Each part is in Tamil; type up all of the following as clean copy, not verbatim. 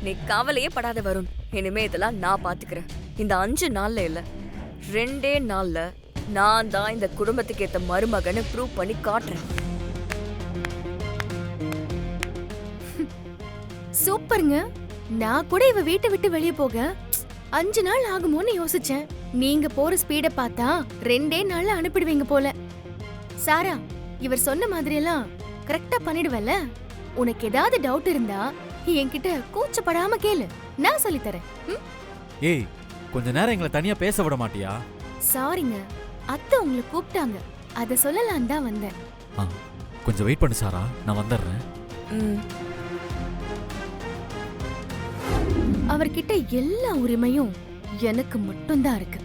நீ கவலையே படாத வருண். இனிமே இதெல்லாம் நான் பாத்துக்கிறேன். இந்த 5 நாள்ல இல்ல, 2 நாள்ல நான் தான் இந்த குடும்பத்துக்கு ஏத்த மருமகன்னு ப்ரூவ் பண்ணி காட்டுறேன். சூப்பருங்க. நான் கூட இவ வீட்டை விட்டு வெளியே போக 5 நாள் ஆகுமோன்னு யோசிச்சேன். நீங்க போற ஸ்பீட பார்த்தா 2 நாள்ல அனுப்பிடுவீங்க போல. சாரா, இவர் சொன்ன மாதிரி எல்லாம் கரெக்டா பண்ணிடுவல்ல? உனக்கு ஏதாவது டவுட் இருந்தா என்கிட்ட கூச்சப்படாம கேளு, நான் சொல்லி தரேன். ஏய், கொஞ்ச நேரம் எங்களை தனியா பேச விட மாட்டியா? சாரிங்க, அத்தை உங்களை கூப்பிட்டாங்க, அத சொல்லலாம் தான் வந்தேன். கொஞ்சம் வெயிட் பண்ணு சாரா, நான் வந்துடுறேன். அவர்கிட்ட எல்லா உரிமையும் எனக்கு மட்டும்தான் இருக்கு.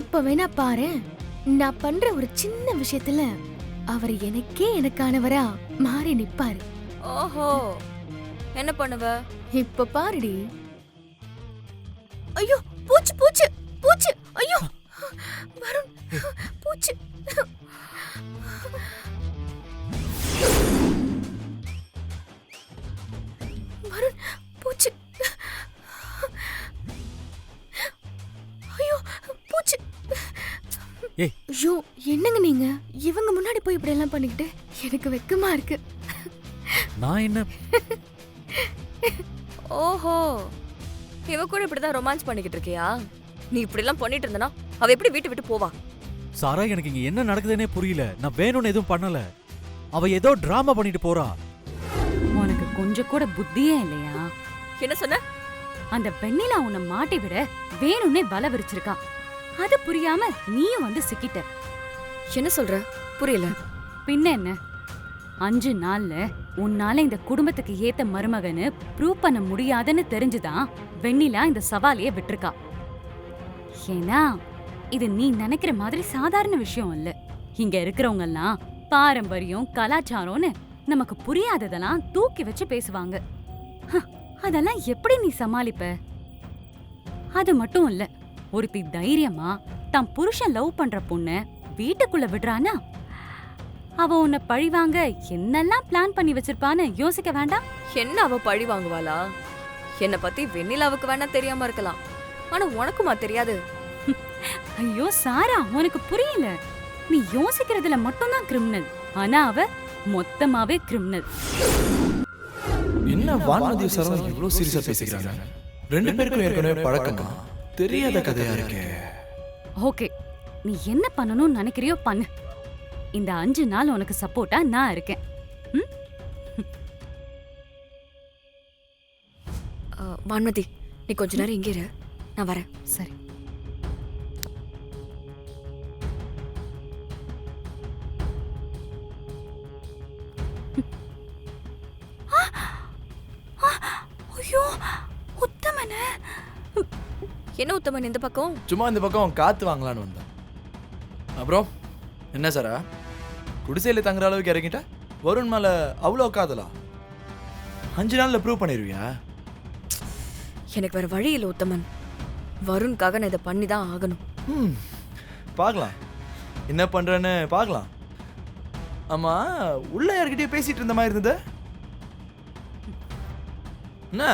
இப்ப வேணா பாரு, நான் பண்ற ஒரு சின்ன விஷயத்துல அவர் எனக்கானவரா மாறி நிப்பாரு. ஓஹோ, என்ன பண்ணுவ? இப்ப பாருடி. ஐயோ, பூச்சி பூச்சி பூச்சி! ஐயோ வருண், பூச்சி! வருண், பூச்சி! ஐயோ, பூச்சி! ஐயோ, என்னங்க நீங்க? இவங்க முன்னாடி போய் இப்படி எல்லாம் பண்ணிக்கிட்டு எனக்கு வெக்கமா இருக்கு. நான் என்ன? ஓஹோ, இவ கூட இப்படிதான் ரொமான்ஸ் பண்ணிக்கிட்டு இருக்கியா? நீ இப்படி எல்லாம் பண்ணிட்டு இருந்தனா அவ எப்படி வீட்டு விட்டு போவா? சாரா, எனக்கு இங்க என்ன நடக்குதுன்னே புரியல. நான் வேணும்னு எதுவும் பண்ணல. அவ ஏதோ டிராமா பண்ணிட்டு போறா. உனக்கு கொஞ்சம் கூட புத்தியே இல்லையா? என்ன சொன்ன? அந்த வெண்ணிலா உன்னை மாட்டி விட வேணும்னே வலை விரிச்சிருக்கா. அது புரியாம நீயும் வந்து சிக்கிட்ட. என்ன சொல்ற? புரியல. பின்ன என்ன, 5 நாள்ல உன்னால இந்த குடும்பத்துக்கு ஏத்த மருமகன்னு ப்ரூவ் பண்ண முடியாதுன்னு தெரிஞ்சுதான் வெண்ணிலா இந்த சவாலையே விட்டுருக்கா. ஏன்னா இது நீ நினைக்கிற மாதிரி சாதாரண விஷயம் இல்ல. இங்க இருக்கிறவங்க எல்லாம் பாரம்பரியம் கலாச்சாரம்னு நமக்கு புரியாததெல்லாம் தூக்கி வச்சு பேசுவாங்க. அதெல்லாம் எப்படி நீ சமாளிப்ப? அது மட்டும் இல்ல, ஒருத்தி தைரியமா தன் புருஷன் லவ் பண்ற பொண்ண வீட்டுக்குள்ள விடுறானா, அவ உன்னை பழிவாங்க என்னெல்லாம் பிளான் பண்ணி வச்சிருப்பான்னு யோசிக்க வேண்டாம்? என்ன அவ பழி வாங்குவாளா? என்ன பத்தி வெண்ணிலாவுக்கு வேணா தெரியாம இருக்கலாம், ஆனா உனக்குமா தெரியாது? ஐயோ சாரா, உனக்கு புரியல. நீ யோசிக்கிறதுல மட்டும்தான் கிரிமினல், ஆனா அவ மொத்தமாவே கிரிமினல். என்ன வான்மதி சரவணன் இவ்வளவு சீரியஸா பேசிக்கிறாங்க? 2 பேருக்கும் ஏற்கனவே பழக்கமா? தெரியாத கதையா இருக்கே. ஓகே, நீ என்ன பண்ணணும்னு நினைக்கிறியோ பண்ணு. இந்த 5 நாள் உனக்கு சப்போர்ட்டா நான் இருக்கேன். வான்மதி, நீ கொஞ்ச நேரம் இங்கே இரு, நான் வரேன். சரி. ஐயோ, உத்தமன! என்ன உத்தமன் இந்த பக்கம்? சும்மா இந்த பக்கம் காத்து வாங்கலான்னு வந்தேன். அப்புறம் என்ன சாரா, குடிசையில தங்குற அளவுக்கு இறங்கிட்ட? வருண் மேல அவ்வளோ காதலா? 5 நாள்ல ப்ரூவ் பண்ணிருவியா? எனக்கு வேற வழி இல்லை உத்தமன். வருண்காக நான் இதை பண்ணி தான் ஆகணும். பார்க்கலாம், என்ன பண்றேன்னு பார்க்கலாம். ஆமா, உள்ள யார்கிட்டயே பேசிட்டு இருந்த மாதிரி இருந்தது என்ன?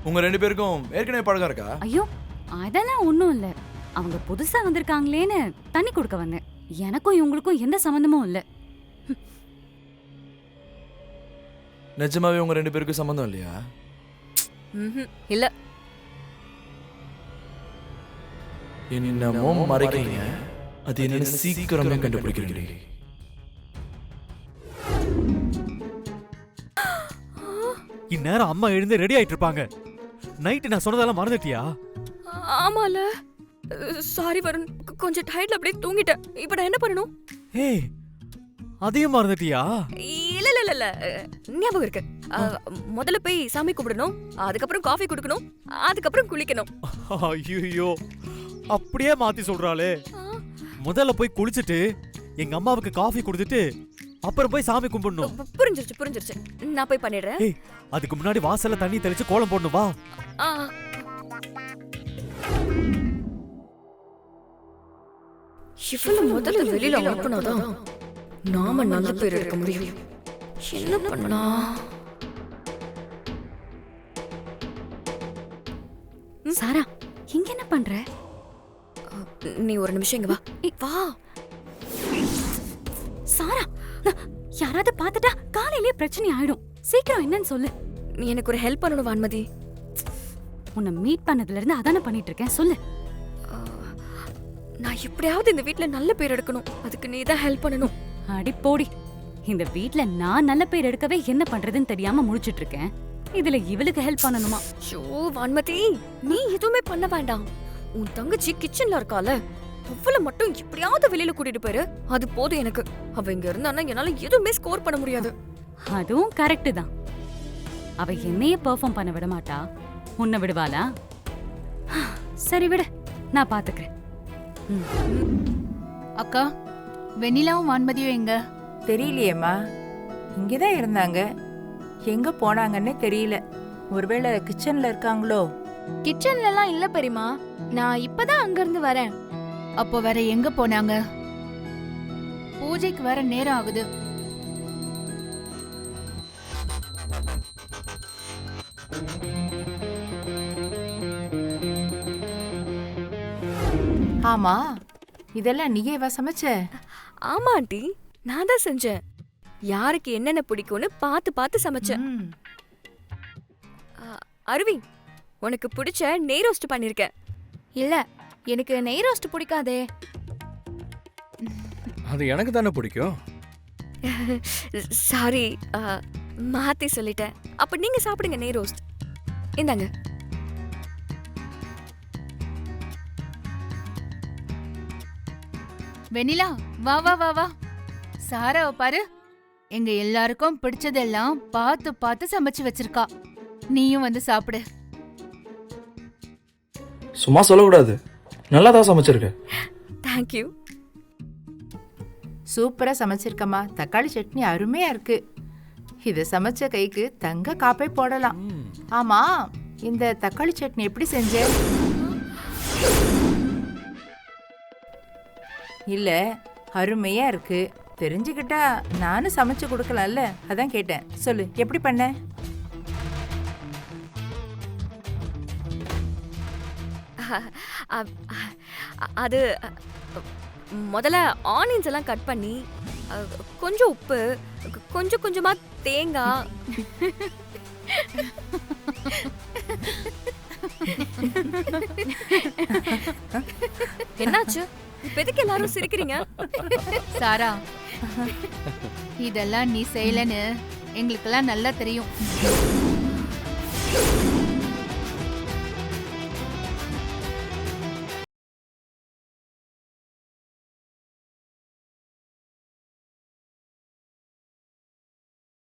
உங்க 2 பேருக்கும் ஏற்கனவே பழக்கம் இருக்கா? ஐயோ, அதெல்லாம் ஒண்ணும் இல்ல. அவங்க புதுசா வந்திருக்காங்களேன்னு தண்ணி கொடுக்க வந்தேன். எனக்கும் இவங்களுக்கும் எந்த சம்பந்தமும் இல்ல. நிஜமாவே உங்க 2 பேருக்கும் சம்பந்தம் இல்லையா? இல்ல. என்னமோ மறைக்கிறீங்க, அது என்னன்னு சீக்கிரமே கண்டுபிடிக்கிறீங்க. இந்நேரம் அம்மா எழுந்து ரெடி ஆயிட்டு இருப்பாங்க. நைட்டு நான் சொன்னதெல்லாம் மறந்துட்டியா? ஆமால, சாரி வருண், கொஞ்சம் டயர்ட்ல அப்படியே தூங்கிட்டேன். இப்ப நான் என்ன பண்ணணும்? ஏய், அதையும் மறந்துட்டியா? இல்ல இல்ல இல்ல, ஞாபகம் இருக்கு. முதல்ல போய் சாமி கும்பிடணும், அதுக்கப்புறம் காஃபி குடுக்கணும், அதுக்கப்புறம் குளிக்கணும். ஐயோ, அப்படியே மாத்தி சொல்றாளே. முதல்ல போய் குளிச்சிட்டு எங்க அம்மாவுக்கு காஃபி கொடுத்துட்டு அப்புறம் போய் சாமி கும்பிடணும். புரிஞ்சிருச்சு புரிஞ்சிருச்சு, நான் போய் பண்ணிடுறேன். ஏய், அதுக்கு முன்னாடி வாசல்ல தண்ணி தெளிச்சு கோலம் போடணும், வா. இவ்வளவு முதல்ல வெளியில அனுப்பினாதான் நாம நல்ல பேர் எடுக்க முடியும். என்ன பண்ணா? சாரா இங்க என்ன பண்ற? நீ ஒரு நிமிஷம் இங்க வா. வா. சாரா, யாராவது பார்த்துட்டா காலையிலேயே பிரச்சனை ஆயிடும். சீக்கிரம் என்னன்னு சொல்லு. நீ எனக்கு ஒரு ஹெல்ப் பண்ணணும் வான்மதி. உன்னை மீட் பண்ணதுல இருந்து அதானே பண்ணிட்டு இருக்கேன், சொல்லு. நான் எப்படியாவது இந்த வீட்ல நல்ல பேர் எடுக்கணும். அதுக்கு நீ தான் ஹெல்ப் பண்ணணும். அடி போடி. இந்த வீட்ல நான் நல்ல பேர் எடுக்கவே என்ன பண்றதுன்னு தெரியாம முழிச்சிட்டு இருக்கேன். இதுல இவளுக்கு ஹெல்ப் பண்ணணுமா? ஷோ வான்மதி, நீ எதுவுமே பண்ண வேண்டாம். உன் தங்கச்சி கிச்சன்ல இருக்கால, அவளை மட்டும் எப்படியாவது வெளியில கூட்டிட்டு போயிரு. அது போதும் எனக்கு. அவ இங்க இருந்தானா என்னால எதுவுமே ஸ்கோர் பண்ண முடியாது. அதுவும் கரெக்ட் தான். அவ என்னையே பெர்ஃபார்ம் பண்ண விட மாட்டா. உன்னை விடுவாளா? சரி விடு, நான் பாத்துக்கிறேன். அக்கா, வெண்ணிலாவும் வான்மதியும் எங்க? தெரியலையேம்மா, இங்கதான் இருந்தாங்க. எங்க போனாங்கன்னே தெரியல. ஒருவேளை கிச்சன்ல இருக்காங்களோ? கிச்சன்ல எல்லாம் இல்ல பெரியமா. நான் இப்பதான் அங்க இருந்து வரேன். அப்போ வேற எங்க போனாங்க? பூஜைக்கு வேற நேரம் ஆகுது. ஆமா, இதெல்லாம் நீயேவா சமைச்ச? ஆமா ஆண்டி, நான் தான் செஞ்சேன். யாருக்கு என்னென்ன பிடிக்கும்னு பார்த்து பார்த்து சமைச்சேன். ம். அருவி, உனக்கு பிடிச்ச நெய் ரோஸ்ட் பண்ணிருக்கேன். இல்ல, எனக்கு நெய் ரோஸ்ட் பிடிக்காதே. அது எனக்கு தானே பிடிக்கும். சாரி, மாத்தி சொல்லிட்டேன். அப்ப நீங்க சாப்பிடுங்க நெய் ரோஸ்ட். இந்தாங்க. வெண்ணிலா, வா வா வா வா. சாராவை பாரு, எங்க எல்லாருக்கும் பிடிச்சதெல்லாம் பார்த்து பார்த்து சமைச்சு வச்சிருக்கா. நீயும் வந்து சாப்பிடு. சும்மா சொல்லக்கூடாது, நல்லா தான் சமைச்சிருக்க. தேங்க்யூ. சூப்பரா சமைச்சிருக்கம்மா. தக்காளி சட்னி அருமையா இருக்கு. இத சமைச்ச கைக்கு தங்க காப்பை போடலாம். ஆமா, இந்த தக்காளி சட்னி எப்படி செஞ்ச? இல்ல, அருமையா இருக்கு. தெரிஞ்சுக்கிட்டா நானும் சமைச்சு கொடுக்கலாம்ல, அதான் கேட்டேன். சொல்லு, எப்படி பண்ண? அது முதல்ல ஆனியன்ஸ் எல்லாம் கட் பண்ணி, கொஞ்சம் உப்பு, கொஞ்சம் கொஞ்சமா தேங்காய். என்னாச்சு? இப்ப எதுக்கு எல்லாரும் சிரிக்கிறீங்க? சாரா, இதெல்லாம் நீ செய்யலன்னு எங்களுக்கெல்லாம் நல்லா தெரியும்.